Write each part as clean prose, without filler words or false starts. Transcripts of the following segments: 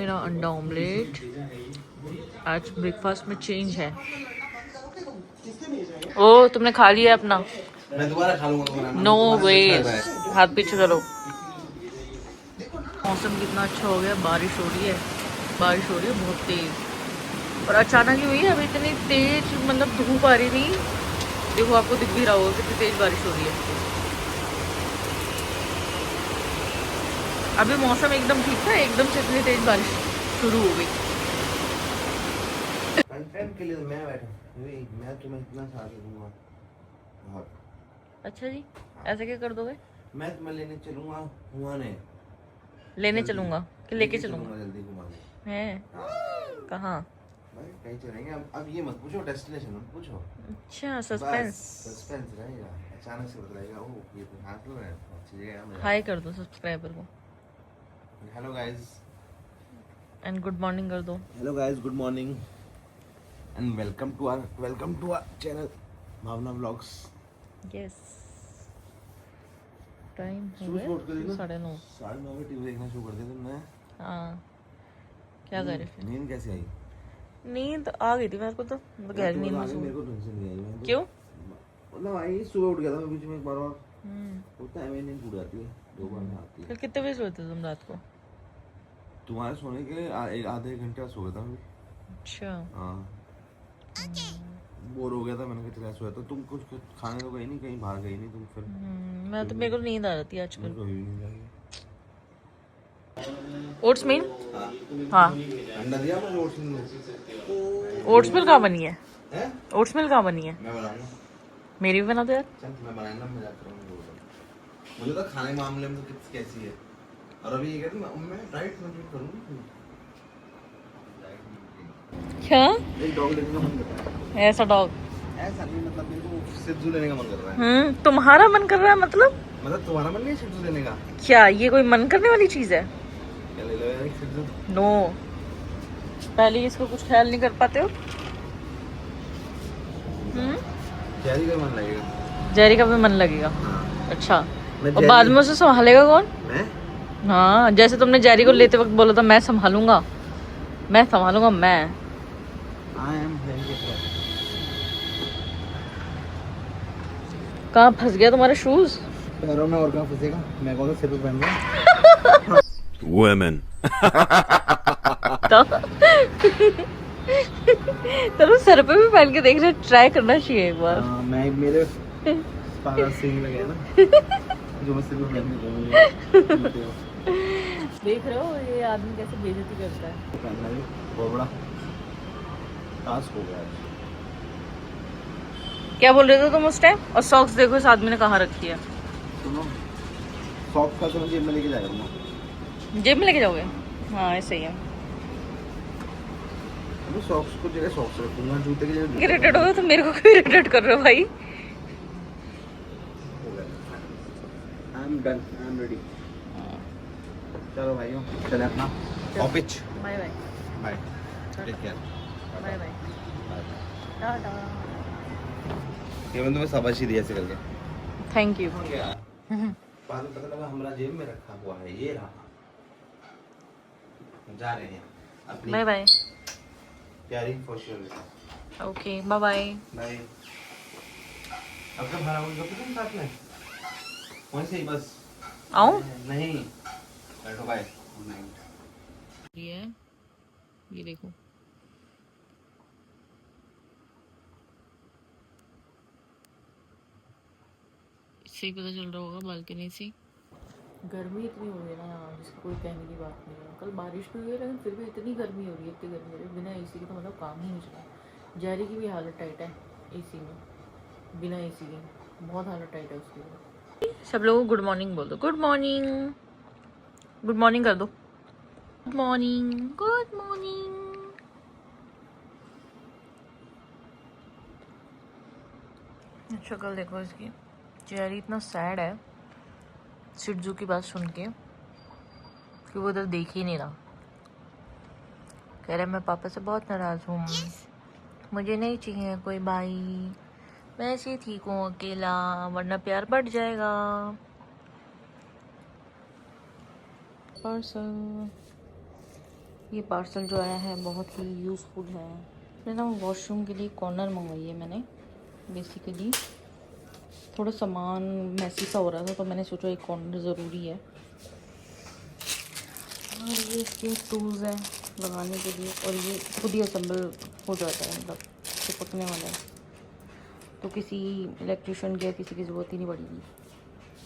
मेरा अंडा ऑमलेट। आज ब्रेकफास्ट में चेंज है। ओ तुमने खा लिया अपना? मैं दोबारा खा लूंगा। No veg. हाथ पीछे करो। मौसम कितना अच्छा हो गया, बारिश हो रही है, बारिश हो रही है बहुत तेज। और अचानक ही हुई है, अभी इतनी तेज मतलब धूप आ रही थी। देखो आपको दिख भी रहा होगा कितनी तेज बारिश हो रही है। अभी मौसम एकदम ठीक था, एकदम से इतनी तेज बारिश शुरू हो गई। कंटेंट के लिए मैं बैठा, मैं तुम्हें इतना साथ दूंगा बहुत। अच्छा जी, ऐसे क्या कर दोगे? मैं तुम्हें लेने चलूंगा घुमाने। लेने चलूंगा कि लेके चलूंगा? जल्दी घुमाने। हैं? कहाँ? भाई कहीं चलेंगे। अब ये मत पूछो, डेस्टिनेशन मत पूछो। अच्छा, सस्पेंस। सस्पेंस रहेगा, अचानक से बदलेगा। ओह ये तो हाथ में है, अच्छी जगह है। हाय कर दो सब्सक्राइबर को। Hello guys and good morning कर दो। Hello guys, good morning and welcome to our channel Bhavna vlogs. Yes. Time हो सुबह उठ कर गया 9:30। 9:30 में टीवी देखना शुरू कर दिया तुमने। हाँ, क्या करे फिर। नींद कैसे आई? नींद आ गई थी मेरे को तो, गहरी नींद में सो मेरे को ढंग से नहीं आई। मैं तो क्यों? मतलब आई, सुबह उठ गया था मैं बीच में एक बार और उठता है, मेरी नींद टूट जाती है, दो बार में आती है। फिर कितने बजे सोते तुम रात को? तुम्हारे सोने के आधे घंटे सो गया था मैं। अच्छा। हाँ, बोर हो गया था, मैंने कहा चला सोया। तो तुम कुछ खाने तो गई नहीं, कहीं बाहर गई नहीं तुम फिर? मैं तो, मेरे को नींद आ जाती है आजकल। मेरे को भी नींद आई। ओट्स मिल? हाँ। अंडा दिया मैंने ओट्स में। ओट्स मिल कहाँ बनी है? हैं? ओट्स मिल कहाँ बनी है? मैं बनाऊंगा। मेरी भी बना दो यार। चल मैं बनाना, मैं जाता हूँ। मुझे तो खाने मामले में तो कैसी है। और अभी ये कहती मैं डाइट मेंटेन करूंगी। क्या? एक डॉग लेने का मन कर रहा है। ऐसा डॉग? ऐसा नहीं, मतलब मेरे को शिज़ू लेने का मन कर रहा है। तुम्हारा मन कर रहा है मतलब? मतलब तुम्हारा मन नहीं है शिज़ू लेने का? क्या ये कोई मन करने वाली चीज है? क्या ले लो यार एक शिज़ू। नो, पहले इसको कुछ ख्याल नहीं कर पाते हो। जैरी का मन लगेगा। जेरी का भी मन लगेगा? हाँ। अच्छा, मैं और बाद में उसे संभालेगा कौन? मैं? हाँ, जैसे तुमने जेरी को लेते वक्त बोला था मैं संभालूंगा, मैं संभालूंगा मैं। I am very. कहाँ फंस गया तुम्हारे शूज? पैरों में और कहाँ फंसेगा, मैं कौन सा सिर पे पहन रहा हूँ। Women. तो सर पे भी पहन के देखना, ट्राई करना चाहिए एक बार। मैं मेरे पारा सिंह लगे ना जो मैं सिर पे पहन के घूमूंगा। देख रहे हो ये आदमी कैसे बेइज्जती करता है। पहनना भी बहुत बड़ा टास्क हो गया है। क्या बोल रहे थे तुम उस टाइम? और सॉक्स देखो इस आदमी ने कहाँ रखी है। सुनो, सॉक्स का तो मैं जेब में लेके जाऊंगा। जेब में लेके जाओगे? हाँ ऐसे ही है। अभी सॉक्स को जगह सॉक्स रखूंगा, जूते की जगह इरिटेट हो गए तो मेरे को क्यों इरिटेट कर रहे हो भाई? I am done, I am ready. चलो भाइयों, चले अपना office. Bye bye. Bye, take care. Bye bye. टाटा। ये मैं तुम्हें शाबाशी दी ऐसे करके। Thank you. बाद में पता लगा हमारा जेब में रखा हुआ है, ये रहा। जा रहे हैं अपनी बाय बाय। प्यारी Fortuner. Okay bye bye. Bye. अब कब भरा होगा तुम साथ में? वहीं से ही बस आऊं? नहीं, बैठो। Bye, good night. ये देखो, इससे ही पता चल रहा होगा बालकनी से। गर्मी इतनी हो रही है ना यहाँ, जिसकी कोई कहने की बात नहीं है। कल बारिश भी हुई है लेकिन फिर भी इतनी गर्मी हो रही है, इतनी गर्मी हो रही है। बिना एसी के तो मतलब काम ही नहीं चला। जैरी की भी हालत टाइट है एसी में, बिना एसी के बहुत हालत टाइट है उसकी। सब लोगों को गुड मॉर्निंग बोल दो। गुड मॉर्निंग, गुड मॉर्निंग कर दो। Good morning, good morning. शक्ल देखो इसकी। जेरी इतना सैड है शिज़ू की बात सुन के कि वो उधर देख ही नहीं रहा। कह रहा मैं पापा से बहुत नाराज़ हूँ, मुझे नहीं चाहिए कोई भाई, मैं ऐसे ही ठीक हूँ अकेला, वरना प्यार बढ़ जाएगा। ये पार्सल जो आया है बहुत ही यूज़फुल है। मैं ना वॉशरूम के लिए कॉर्नर मंगवाई है मैंने। बेसिकली थोड़ा सामान मैसी सा हो रहा था तो मैंने सोचा एक कॉर्नर ज़रूरी है। और ये इसके टूल्स हैं लगाने के लिए, और ये खुद ही असेंबल हो जाता है, मतलब चिपकने वाला है, तो किसी इलेक्ट्रिशियन की या किसी की ज़रूरत ही नहीं पड़ेगी।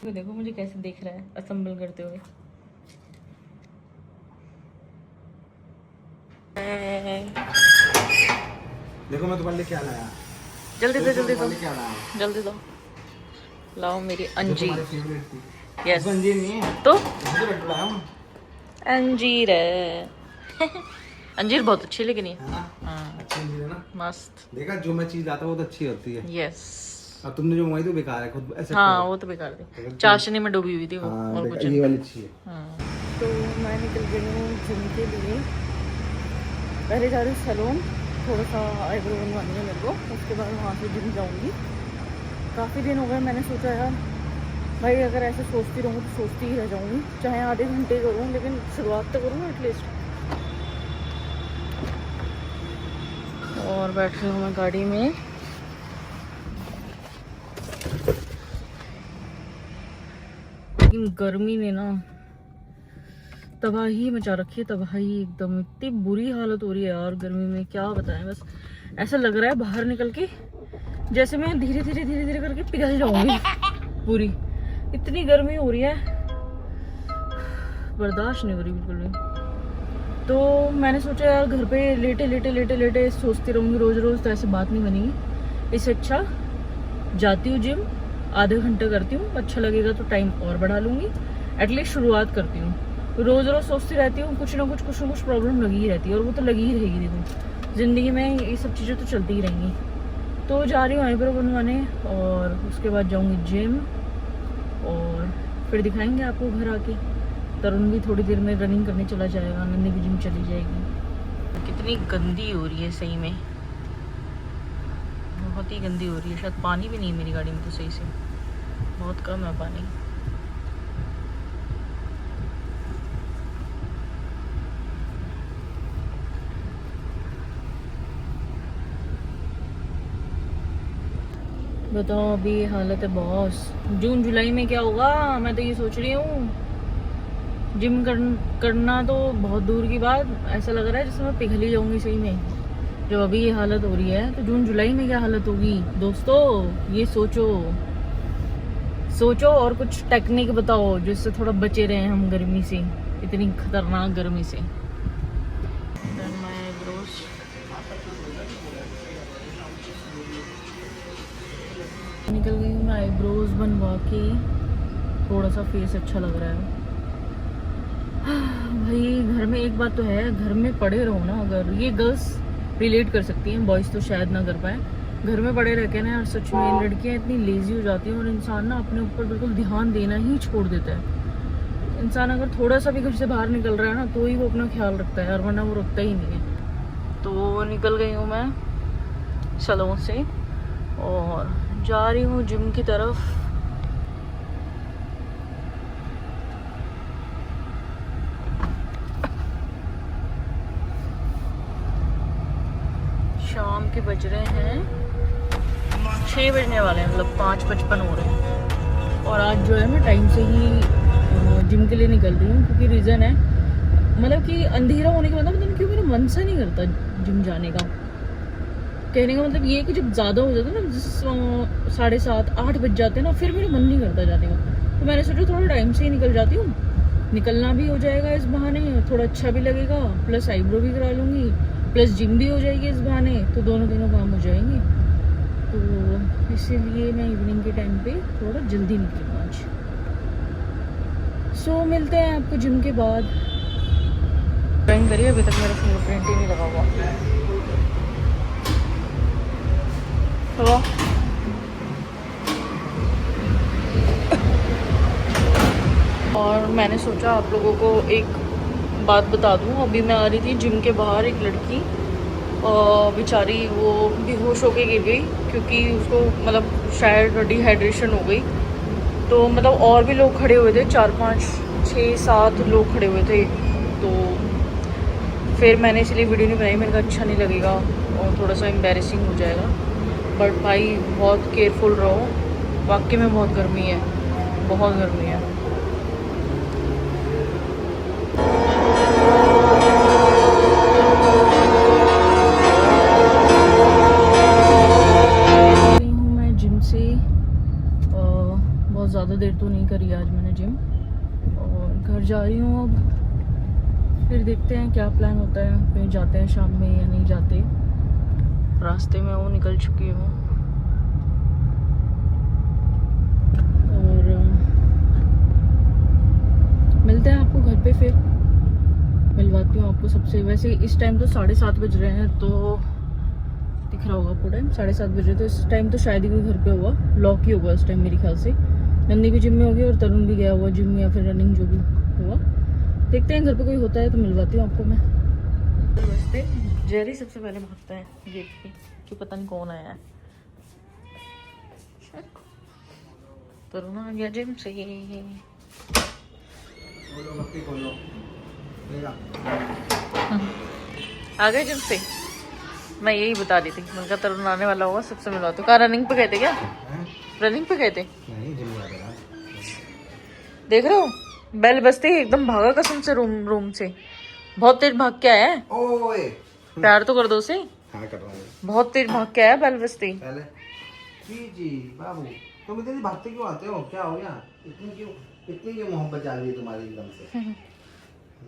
तो देखो मुझे कैसे देख रहा है असेंबल करते हुए। देखो मैं तुम्हारे लिए क्या लाया। जल्दी दो जल्दी दो क्या लाया जल्दी दो। लाओ मेरी अंजीर। फेवरेट थी। यस अंजीर नहीं है तो मुझे लड्डू लाया हूँ। अंजीर है। अंजीर बहुत अच्छी लेकिन ये है ना? हाँ अच्छी अंजीर है ना। मस्त। देखा जो मैं चीज लाता हूँ वो तो अच्छी होती है। यस अब तुमने जो मंगाई तो बेकार है खुद ऐसे। हाँ वो तो बेकार थी, चाशनी में डूबी हुई थी वो, हाँ, और कुछ ये वाली अच्छी है। हाँ। तो मैं निकल गई हूँ जिम के लिए। पहले जा रही हूँ सैलून, थोड़ा सा आईब्रो बनवानी है मेरे को, उसके बाद वहाँ से जिम जाऊँगी। काफ़ी दिन हो गए, मैंने सोचा यार भाई अगर ऐसे सोचती रहूँ तो सोचती ही रह जाऊँगी, चाहे आधे घंटे करूँ लेकिन शुरुआत तो करूँ एटलीस्ट। और बैठी हूँ मैं गाड़ी में। लेकिन गर्मी ने ना तबाही मचा रखी है, तबाही एकदम। इतनी बुरी हालत हो रही है यार गर्मी में, क्या बताएं। बस ऐसा लग रहा है बाहर निकल के जैसे मैं धीरे धीरे करके पिघल जाऊंगी पूरी। इतनी गर्मी हो रही है, बर्दाश्त नहीं हो रही बिल्कुल भी। तो मैंने सोचा यार घर पे लेटे सोचती रहूंगी रोज रोज, तो ऐसे बात नहीं बनेगी। इससे अच्छा जाती हूँ जिम, आधे घंटे करती हूँ, अच्छा लगेगा तो टाइम और बढ़ा लूंगी, एटलीस्ट शुरुआत करती हूँ। रोज रोज सोचती रहती हूँ कुछ ना कुछ प्रॉब्लम लगी ही रहती है, और वो तो लगी ही रहेगी। देखो जिंदगी में ये सब चीज़ें तो चलती ही रहेंगी। तो जा रही हूँ आईब्रो बनवाने, और उसके बाद जाऊँगी जिम, और फिर दिखाएंगे आपको घर आके। तरुण भी थोड़ी देर में रनिंग करने चला जाएगा, नन्नी भी जिम चली जाएगी। कितनी गंदी हो रही है सही में, बहुत ही गंदी हो रही है। शायद पानी भी नहीं है मेरी गाड़ी में तो सही से, बहुत कम है पानी। बताओ अभी ये हालत है बॉस। जून जुलाई में क्या होगा, मैं तो ये सोच रही हूँ जिम करना तो बहुत दूर की बात, ऐसा लग रहा है जैसे मैं पिघल ही जाऊंगी सही में। जब अभी ये हालत हो रही है तो जून जुलाई में क्या हालत होगी दोस्तों, ये सोचो और कुछ टेक्निक बताओ जिससे थोड़ा बचे रहे हम गर्मी से, इतनी खतरनाक गर्मी से। निकल गई हूँ मैं आईब्रोज बनवा के, थोड़ा सा फेस अच्छा लग रहा है। भाई घर में एक बात तो है, घर में पड़े रहो ना, अगर ये गर्ल्स रिलेट कर सकती हैं, बॉयज़ तो शायद ना कर पाए। घर में पड़े रह के ना यार सच में लड़कियां इतनी लेजी हो जाती हैं, और इंसान ना अपने ऊपर बिल्कुल ध्यान देना ही छोड़ देता है। इंसान अगर थोड़ा सा भी घर से बाहर निकल रहा है ना तो ही वो अपना ख्याल रखता है, और वरना वो रखता ही नहीं है। तो निकल गई हूँ मैं सैलून से और जा रही हूँ जिम की तरफ। शाम के बज रहे हैं 6 बजने वाले हैं, मतलब 5:55 हो रहे हैं। और आज जो है मैं टाइम से ही जिम के लिए निकल रही हूँ, क्योंकि रीज़न है मतलब कि अंधेरा होने के बाद मतलब क्यों मेरा मन सा नहीं करता जिम जाने का। कहने का मतलब ये है कि जब ज़्यादा हो जाता है ना, जैसे 7:30 8 बज जाते हैं ना, फिर मेरा मन नहीं करता जाने का। तो मैंने सोचा थोड़ा टाइम से ही निकल जाती हूँ, निकलना भी हो जाएगा इस बहाने, थोड़ा अच्छा भी लगेगा, प्लस आईब्रो भी करा लूँगी, प्लस जिम भी हो जाएगी इस बहाने, तो दोनों काम हो जाएंगे। तो इसीलिए मैं इवनिंग के टाइम पे थोड़ा जल्दी निकली हूँ आज। सो मिलते हैं आपको जिम के बाद। ड्राइंग करिए, अभी तक मेरा फिंगरप्रिंट ही नहीं लगा हुआ। तो और मैंने सोचा आप लोगों को एक बात बता दूं। अभी मैं आ रही थी जिम के बाहर, एक लड़की बेचारी वो बेहोश होके गिर गई, क्योंकि उसको मतलब शायद डिहाइड्रेशन हो गई। तो मतलब और भी लोग खड़े हुए थे, 4 5 6 7 लोग खड़े हुए थे। तो फिर मैंने इसलिए वीडियो नहीं बनाई, मैंने कहा अच्छा नहीं लगेगा और थोड़ा सा एम्बेरसिंग हो जाएगा। बट भाई बहुत केयरफुल रहो, वाकई में बहुत गर्मी है, बहुत गर्मी है। मैं जिम से बहुत ज़्यादा देर तो नहीं करी आज मैंने जिम, और घर जा रही हूँ अब। फिर देखते हैं क्या प्लान होता है, कहीं जाते हैं शाम में या नहीं जाते। रास्ते में वो निकल चुकी हूँ और मिलते हैं आपको घर पे, फिर मिलवाती हूँ आपको सबसे। वैसे इस टाइम तो 7:30 बज रहे हैं, तो दिख रहा होगा आपको टाइम 7:30 बज रहे, तो इस टाइम तो शायद ही कोई घर पे होगा, लॉक ही होगा इस टाइम मेरे ख्याल से। नंदी भी जिम में होगी और तरुण भी गया हुआ जिम या फिर रनिंग जो भी हुआ। देखते हैं घर पे कोई होता है तो मिलवाती हूँ आपको मैं। नमस्ते। जेरी सबसे पहले भागता है गेट पे कि पता नहीं कौन आया है। तरुण आ गया जिम से। आ गए जिम से। मैं यही बता रही थी, मैंने कहा तरुण आने वाला होगा, सबसे मिलवाती हूँ। कहाँ रनिंग पे गए थे क्या? रनिंग पे गए थे? देख रहे हो बेल बजते ही एकदम भागा कसम से रूम से। बहुत तेज भाग के आया है। ओए प्यार तो कर दो उसे। हाँ कर रहा हूँ। बहुत तेज भाग के आया बेल बजते ही। पहले जी बाबू तुम इतनी भागते क्यों आते हो, क्या हो गया? इतनी क्यों मोहब्बत जा रही है तुम्हारी एकदम से?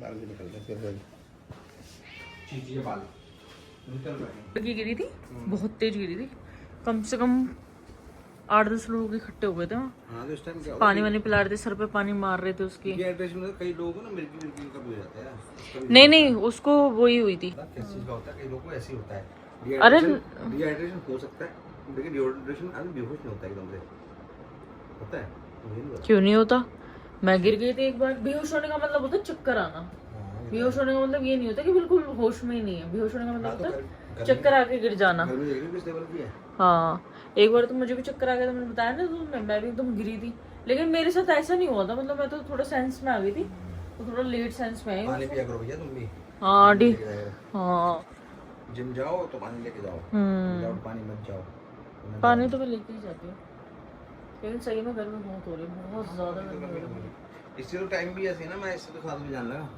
बाल भी निकल रहे फिर चीज़ बाल निकल रहे हैं। गिरी थी, बहुत तेज गिरी थी। कम से कम 8-10 लोग इकट्ठे हो गए थे वहाँ। हाँ तो इस टाइम क्या पानी वानी पिला रहे थे, सर पे पानी मार रहे थे उसकी। डिहाइड्रेशन में कई लोगों को ना मिर्गी का भी हो जाता है। नहीं उसको वही हुई थी। किस चीज़ का होता है, कई लोगों को ऐसे ही होता है। अरे डिहाइड्रेशन हो सकता है, लेकिन डिहाइड्रेशन आदमी बेहोश नहीं होता एकदम से, होता है? मुझे नहीं पता। क्यों नहीं होता? मैं गिर गई थी एक बार। बेहोश होने का मतलब होता है चक्कर आना। बेहोश होने का मतलब ये नहीं होता कि बिल्कुल होश में ही नहीं है। बेहोश होने का मतलब होता है चक्कर आके गिर जाना। हाँ एक बार तो मुझे भी चक्कर आ गया था, मैंने बताया ना तुम्हें, मैं भी एकदम गिरी थी। लेकिन मेरे साथ ऐसा नहीं हुआ था, मतलब मैं तो थोड़ा सेंस में आ गई थी, तो थोड़ा लेट सेंस में आई। पानी पिया करो भैया तुम भी। हाँ डी हाँ जिम जाओ तो पानी लेके जाओ, विदाउट पानी मत जाओ। पानी तो मैं लेके ही जाती हूँ, लेकिन सही में गर्मी बहुत हो रही है, बहुत ज्यादा गर्मी हो रही है। इससे तो टाइम भी ऐसे है ना, मैं इससे तो 7 बजे जान लगा।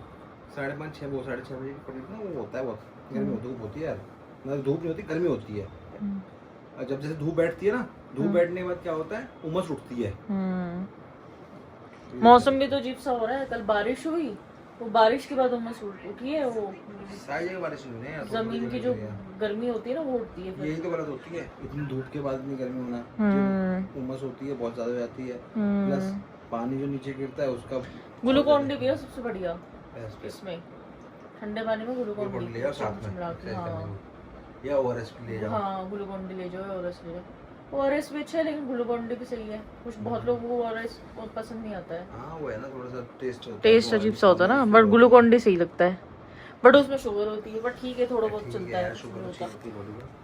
5:30 6 वो 6:30 बजे के करीब ना वो होता है, बहुत गर्मी होती है, धूप होती है यार, मतलब धूप नहीं होती गर्मी होती है। और जब जैसे धूप बैठती है ना, धूप बैठने के बाद क्या होता है, उमस उठती है। मौसम भी तो अजीब सा हो रहा है। कल बारिश हुई, वो बारिश के बाद उमस उठी है, वो सारी जगह बारिश नहीं है यार, जमीन की जो गर्मी होती है ना वो उठती है। यही तो गलत होती है, इतनी धूप के बाद इतनी गर्मी होना, उमस होती है, बहुत ज्यादा हो जाती है। प्लस पानी जो नीचे गिरता है उसका ग्लूकोन डी पियो सबसे बढ़िया इसमें, ठंडे पानी में ग्लूकोन डी ले जाओ साथ में, या ओआरएस ले जाओ। हाँ ग्लूकोन डी ले जाओ, ओआरएस ले जाओ। ओआरएस भी अच्छा है, लेकिन ग्लूकोन डी भी सही है। कुछ बहुत लोगों को ओआरएस पसंद नहीं आता है। हाँ वो है ना, थोड़ा सा टेस्ट अजीब सा होता है ना, बट ग्लूकोन डी सही लगता है। बट उसमें शुगर होती है, बट ठीक है थोड़ा बहुत चलता है।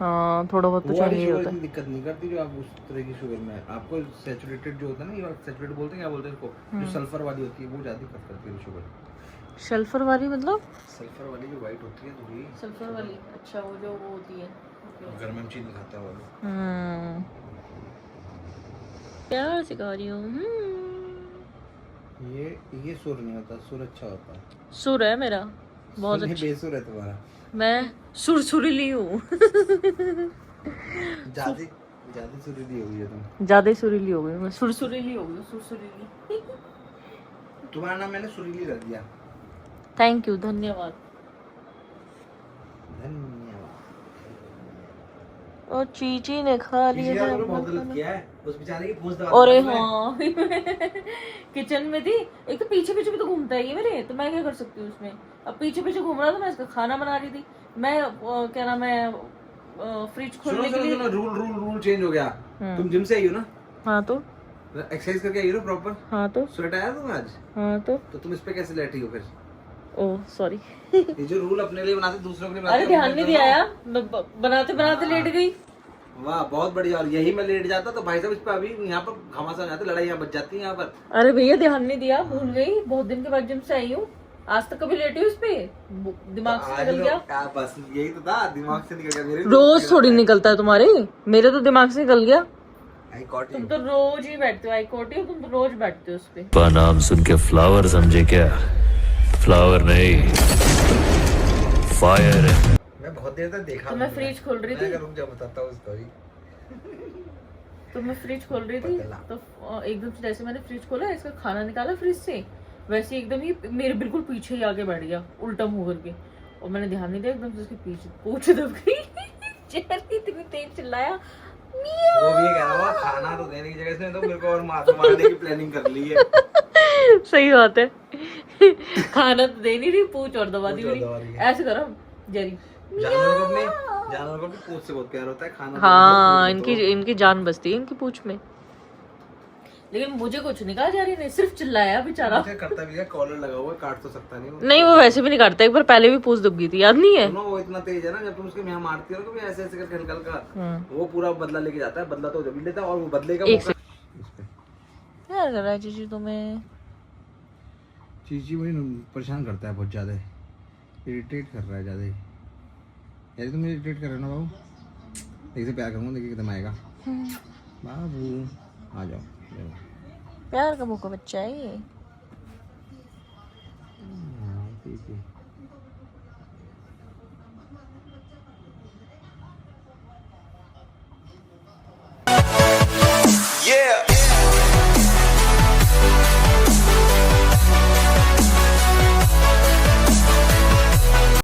हाँ थोड़ा बहुत तो चाहिए होता है। दिक्कत नहीं करती जो आप उस तरह की शुगर में, आपको सैचुरेटेड जो होता है ना, ये सैचुरेटेड बोलते हैं, क्या बोलते हैं इसको, जो सल्फर वाली होती है वो ज्यादा दिक्कत करती है शुगर। सल्फर वाली मतलब? सल्फर वाली जो वाइट होती है थोड़ी, सल्फर वाली, अच्छा वो जो वो होती है घर में हम चीनी खाता है वो। प्यार से गा रही हूँ। ये सुर नहीं होता, सुर अच्छा होता है। सुर है मेरा बहुत अच्छा। बेसुर है तुम्हारा। मैं सुरसुरीली हूँ। ज्यादा सुरीली हो गई है तुम। ज्यादा सुरीली हो गई मैं, सुरसुरीली हो गई, सुरसुरीली। तुम्हारा नाम मैंने सुरीली रख दिया। थैंक यू, धन्यवाद। और चीची ने खा लिया है। बहुत गलत किया है उस बेचारे की पूंछ दबा। अरे हाँ किचन में थी, एक तो पीछे पीछे भी तो घूमता है ये मेरे, तो मैं क्या कर सकती हूँ उसमें। अब पीछे पीछे घूम रहा था, मैं इसका खाना बना रही थी। मैं क्या नाम है, फ्रिज खोलने के लिए। रूल चेंज हो गया। तुम जिम से आई हो ना? हाँ तो एक्सरसाइज करके आई हो प्रॉपर? हाँ तो स्वेट आया तुम आज? हाँ तो तुम इस पे कैसे लेटी हो फिर? Oh sorry. ये जो रूल अपने लिए बनाते दूसरों के लिए बनाते। अरे ध्यान नहीं दिया यार, बनाते बनाते लेट गई। वाह बहुत बढ़िया। और यही मैं लेट जाता तो भाई साहब इस पे अभी यहाँ पर घमासान जाते, लड़ाई यहाँ बच जाती है यहाँ पर। अरे भैया ध्यान नहीं दिया, भूल गई, बहुत दिन के बाद जिम से आई हूँ। आज तक कभी लेटी उस पे? दिमाग से निकल गया? बस यही तो था, दिमाग से निकल गया मेरे। रोज थोड़ी निकलता है तुम्हारे, मेरे तो दिमाग से निकल गया। आई कॉट तुम तो रोज ही बैठते हो, आई कोटी हो, तुम तो रोज बैठते हो उस पे। का नाम सुन के फ्लावर समझे क्या? फ्लावर नहीं, फायर है। मैं बहुत देर तक देखा। तो मैं फ्रिज खोल रही थी, रुक जा बताता हूँ स्टोरी। तो मैं फ्रिज खोल रही थी, तो एकदम से जैसे मैंने फ्रिज खोला, इसका खाना निकाला फ्रिज से, वैसे ही एकदम ही मेरे बिल्कुल पीछे ही आके बैठ गया उल्टा मुंह करके, और मैंने ध्यान नहीं दिया, एकदम से उसके पीछे पूछ दब गई। चेहरे इतनी तेज चिल्लाया, वो भी ये कह रहा हुआ खाना तो देने की जगह इसने तो मेरे को और मारने की प्लानिंग कर ली है। सही बात है। खाना तो दे नहीं रही, पूछ और दबा दी पूछ और मेरी। दबा रही है। ऐसे करो जेरी। जानवर को भी पूछ से बहुत प्यार होता है, खाना हाँ, देने से इनकी जान बसती है इनकी पूछ में। लेकिन मुझे कुछ नहीं कहा जा रही ने, सिर्फ चिल्लाया बेचारा। मुझे करता भी है, कॉलर लगा हुआ है, काट तो सकता नहीं वो। नहीं, वो वैसे भी नहीं काटता, एक बार पहले भी पूछ दुब गई थी, याद नहीं है? सुनो, वो इतना तेज है ना, जब तुम उसके यहाँ मारती हो ना कभी ऐसे ऐसे करके निकल कर, वो पूरा बदला लेके जाता है। बदला तो जब भी लेता है, और वो बदले का एक मौका क्या कर रहा है जीजू तुम्हें? चीची मुझे परेशान करता है बहुत ज्यादा, इरिटेट कर रहा है ज्यादा ही। यार तुम इरिटेट कर रहे हो ना बाबू, देखिए प्यार करूंगा, देखिए कितना आएगा। बाबू आ जाओ। प्यार का भूखा बच्चा है ये। ठीक है।